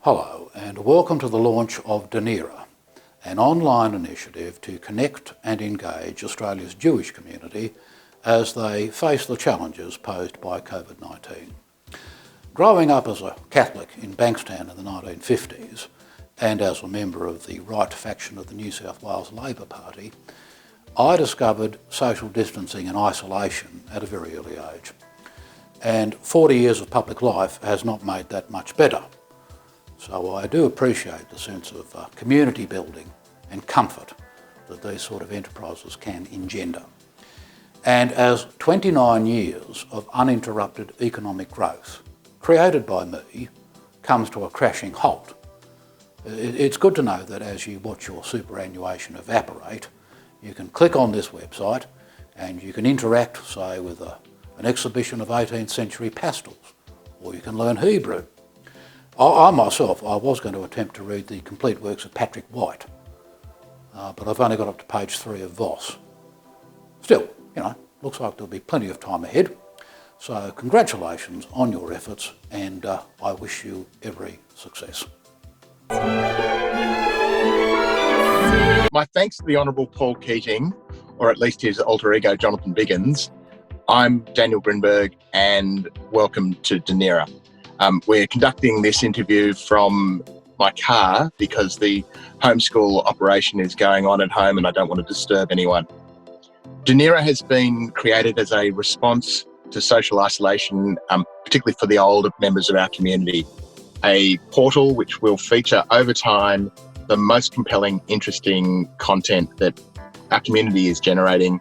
Hello and welcome to the launch of Dunera, an online initiative to connect and engage Australia's Jewish community as they face the challenges posed by COVID-19. Growing up as a Catholic in Bankstown in the 1950s and as a member of the right faction of the New South Wales Labor Party, I discovered social distancing and isolation at a very early age. And 40 years of public life has not made that much better. So I do appreciate the sense of community building and comfort that these sort of enterprises can engender. And as 29 years of uninterrupted economic growth created by me comes to a crashing halt, it's good to know that as you watch your superannuation evaporate, you can click on this website and you can interact, say, with an exhibition of 18th century pastels, or you can learn Hebrew. I myself was going to attempt to read the complete works of Patrick White, but I've only got up to page 3 of Voss. Still, looks like there'll be plenty of time ahead. So congratulations on your efforts, and I wish you every success. My thanks to the Honourable Paul Keating, or at least his alter ego Jonathan Biggins. I'm Daniel Grinberg, and welcome to Dunera. We're conducting this interview from my car because the homeschool operation is going on at home and I don't want to disturb anyone. Dunera has been created as a response to social isolation, particularly for the older members of our community. A portal which will feature over time the most compelling, interesting content that our community is generating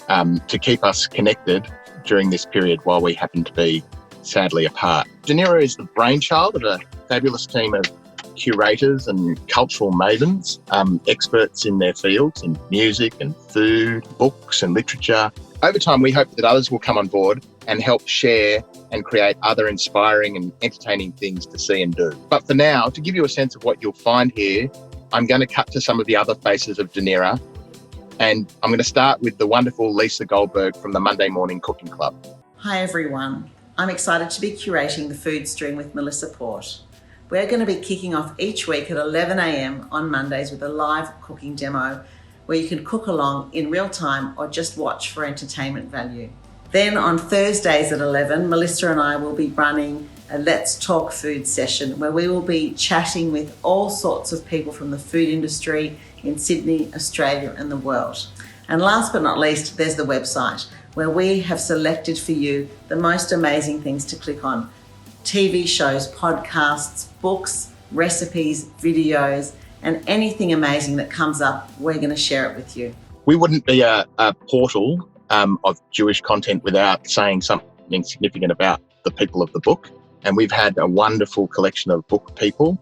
to keep us connected during this period while we happen to be sadly apart. Dunera is the brainchild of a fabulous team of curators and cultural mavens, experts in their fields in music and food, books and literature. Over time, we hope that others will come on board and help share and create other inspiring and entertaining things to see and do. But for now, to give you a sense of what you'll find here, I'm going to cut to some of the other faces of Dunera, and I'm going to start with the wonderful Lisa Goldberg from the Monday Morning Cooking Club. Hi everyone. I'm excited to be curating the food stream with Melissa Port. We're going to be kicking off each week at 11 a.m. on Mondays with a live cooking demo where you can cook along in real time or just watch for entertainment value. Then on Thursdays at 11, Melissa and I will be running a Let's Talk Food session where we will be chatting with all sorts of people from the food industry in Sydney, Australia and the world. And last but not least, there's the website where we have selected for you the most amazing things to click on. TV shows, podcasts, books, recipes, videos, and anything amazing that comes up, we're going to share it with you. We wouldn't be a portal of Jewish content without saying something significant about the people of the book. And we've had a wonderful collection of book people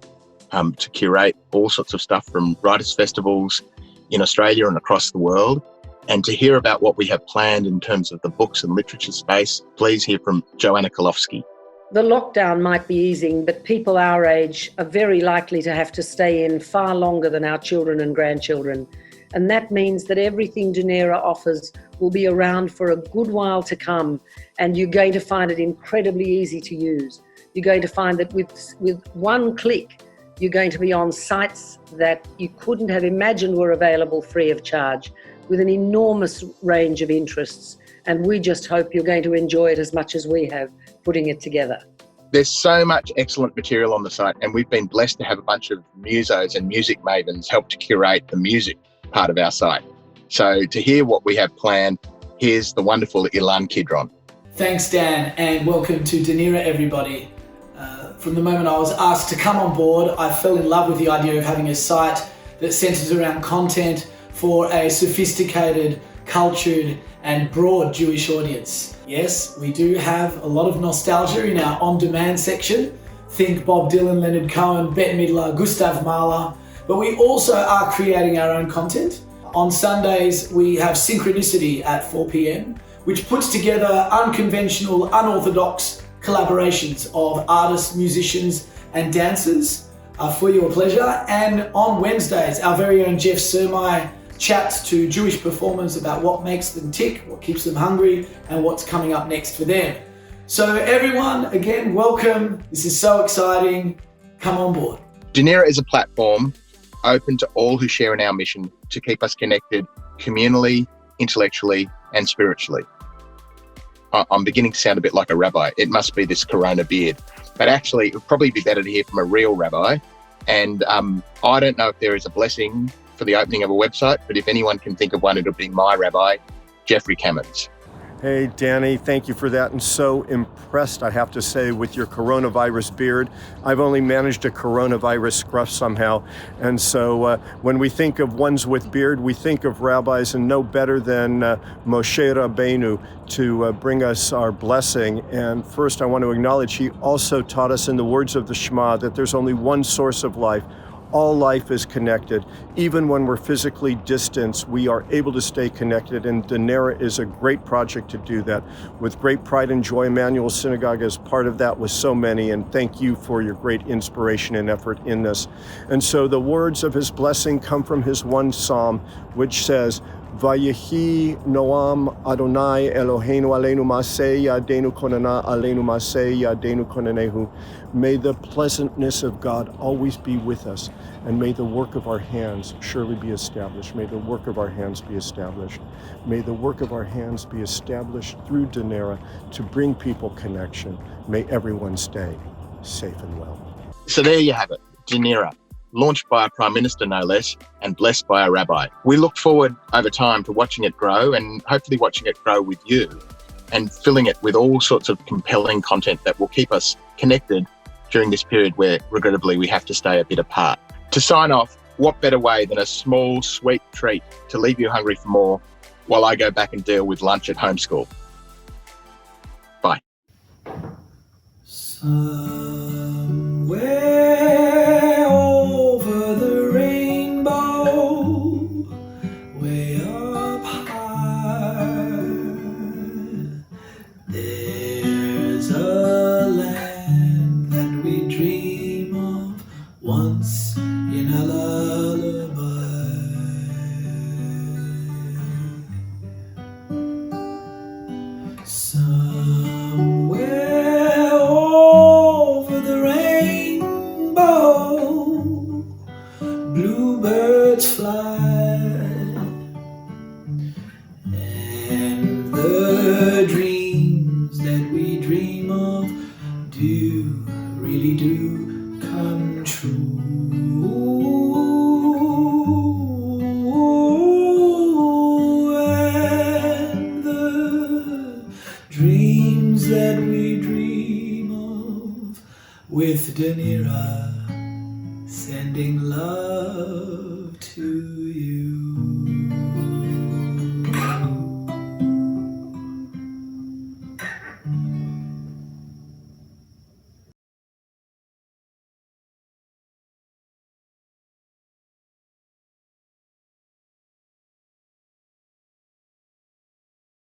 to curate all sorts of stuff from writers' festivals in Australia and across the world. And to hear about what we have planned in terms of the books and literature space, please hear from Joanna Kolofsky. The lockdown might be easing, but people our age are very likely to have to stay in far longer than our children and grandchildren. And that means that everything Dunera offers will be around for a good while to come, and you're going to find it incredibly easy to use. You're going to find that with one click, you're going to be on sites that you couldn't have imagined were available free of charge, with an enormous range of interests. And we just hope you're going to enjoy it as much as we have putting it together. There's so much excellent material on the site, and we've been blessed to have a bunch of musos and music mavens help to curate the music part of our site. So to hear what we have planned, here's the wonderful Ilan Kidron. Thanks, Dan, and welcome to Dunera, everybody. From the moment I was asked to come on board, I fell in love with the idea of having a site that centres around content for a sophisticated, cultured and broad Jewish audience. Yes, we do have a lot of nostalgia in our on-demand section. Think Bob Dylan, Leonard Cohen, Bette Midler, Gustav Mahler. But we also are creating our own content. On Sundays, we have Synchronicity at 4 p.m, which puts together unconventional, unorthodox collaborations of artists, musicians and dancers for your pleasure. And on Wednesdays, our very own Jeff Surmai chats to Jewish performers about what makes them tick, what keeps them hungry, and what's coming up next for them. So everyone, again, welcome. This is so exciting. Come on board. Dunera is a platform open to all who share in our mission to keep us connected communally, intellectually, and spiritually. I'm beginning to sound a bit like a rabbi. It must be this corona beard. But actually, it would probably be better to hear from a real rabbi. And I don't know if there is a blessing for the opening of a website, but if anyone can think of one, it'll be my rabbi, Jeffrey Cammons. Hey, Danny, thank you for that. And so impressed, I have to say, with your coronavirus beard. I've only managed a coronavirus scruff somehow. And so when we think of ones with beard, we think of rabbis, and no better than Moshe Rabbeinu to bring us our blessing. And first, I want to acknowledge he also taught us in the words of the Shema that there's only one source of life. All life is connected. Even when we're physically distant, we are able to stay connected, and Dunera is a great project to do that. With great pride and joy, Emmanuel Synagogue is part of that with so many, and thank you for your great inspiration and effort in this. And so the words of his blessing come from his one psalm, which says, Vayehi Noam Adonai Eloheinu Aleinu Maseh Yadenu Konana Aleinu Maseh Yadenu Konanehu. May the pleasantness of God always be with us, and may the work of our hands surely be established. May the work of our hands be established. May the work of our hands be established through Dunera to bring people connection. May everyone stay safe and well. So there you have it, Dunera, launched by our Prime Minister, no less, and blessed by a rabbi. We look forward over time to watching it grow, and hopefully watching it grow with you, and filling it with all sorts of compelling content that will keep us connected during this period where, regrettably, we have to stay a bit apart. To sign off, what better way than a small, sweet treat to leave you hungry for more while I go back and deal with lunch at homeschool. Bye. Somewhere over the rainbow, way up high, there's a land that we dream of once in a lullaby. Somewhere over the rainbow, bluebirds fly, and the dreams that we dream of really do come true. And the dreams that we dream of, with Dunera sending love to